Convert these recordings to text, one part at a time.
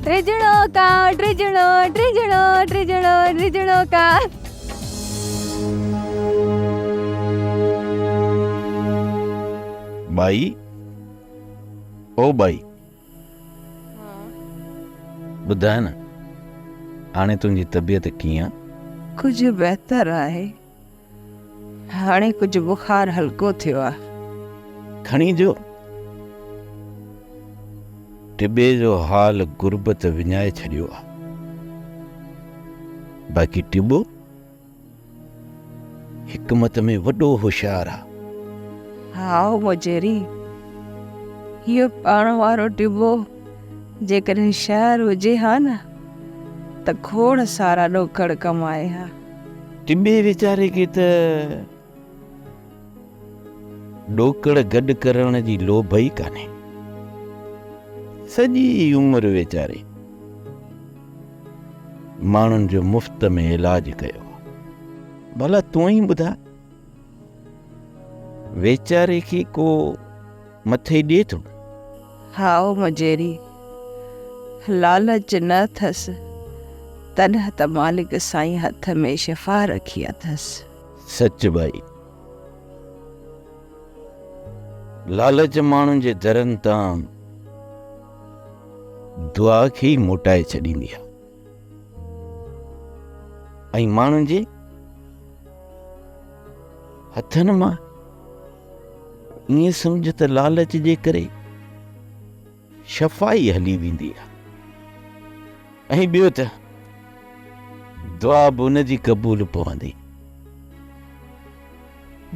टिजड़ो का टिजड़ो टिजड़ो टिजड़ो टिजड़ो का। बाई, O by, ॿुधाए न, हाणे तुंहिंजी तबीयत कीअं? कुछ बेहतर आहे। हाणे कुछ बुखार हल्को थियो आहे। खणी जो। टिबे जो हाल गुरबत विञाए छॾियो आहे। बाक़ी टिबो हिकमत में वॾो होशियार आहे। हा मोजेरी, इहो पाण वारो टिबो जेकॾहिं शहर हुजे हा न त खोड़ सारा ॾोकड़ कमाए हा। टिबे वीचारे खे त ॾोकड़ गॾु करण जी लोभ ई कान्हे। सॼी उमिरि वीचारे माण्हुनि जो मुफ़्त में इलाज कयो। भला तूं ई ॿुधा, वीचारे खे को मथे ॾिए थो? हा मोजेरी, लालच न अथसि तॾहिं त मालिक साईं हथ में शिफ़ा रखी अथसि। सच भाई, लालच माण्हुनि जे दरनि तां दुआ खे ई मोटाए छॾींदी आहे। ऐं माण्हुनि जे हथनि मां ईअं सम्झ त लालच जे करे शफ़ाई हली वेंदी आहे। ऐं ॿियो त दुआ बि उन जी क़बूल पवंदी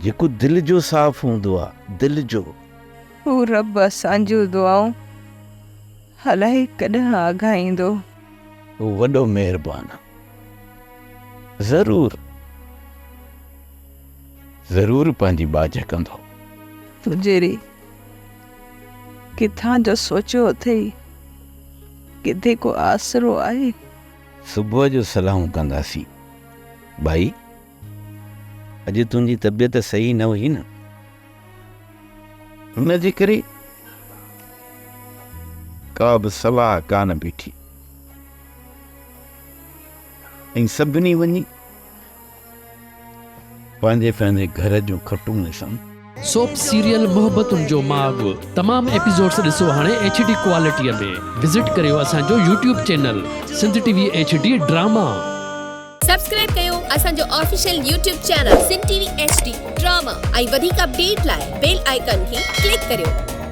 जेको दिलि जो साफ़ हूंदो आहे। दिलि जो हू रब असांजूं दुआऊं अलाए कॾहिं आगाईंदो। हू वॾो महिरबान आहे। ज़रूर ज़रूर पंहिंजी बाज कंदो। तुंहिंजेरी किथां जो सोचियो अथई, किथे को आसरो आहे? सुबुह जो सलाहूं कंदासीं। भाई, अॼु तुंहिंजी तबियत सही न हुई न, हुन जे करे का बि सलाह कान बीठी। ऐं सभिनी वञी पंहिंजे पंहिंजे घर जूं खटूं ॾिसनि। सोप सीरियल मोहब्बतुनि जो माॻु तमामु एपिसोड्स ॾिसो हाणे HD क्वालिटीअ में। विज़िट करियो असांजो YouTube channel Sindh TV HD drama. Subscribe कयो असांजो official YouTube channel Sindh TV HD drama ऐं वधीक अपडेट लाइ बेल आइकन खे क्लिक करियो।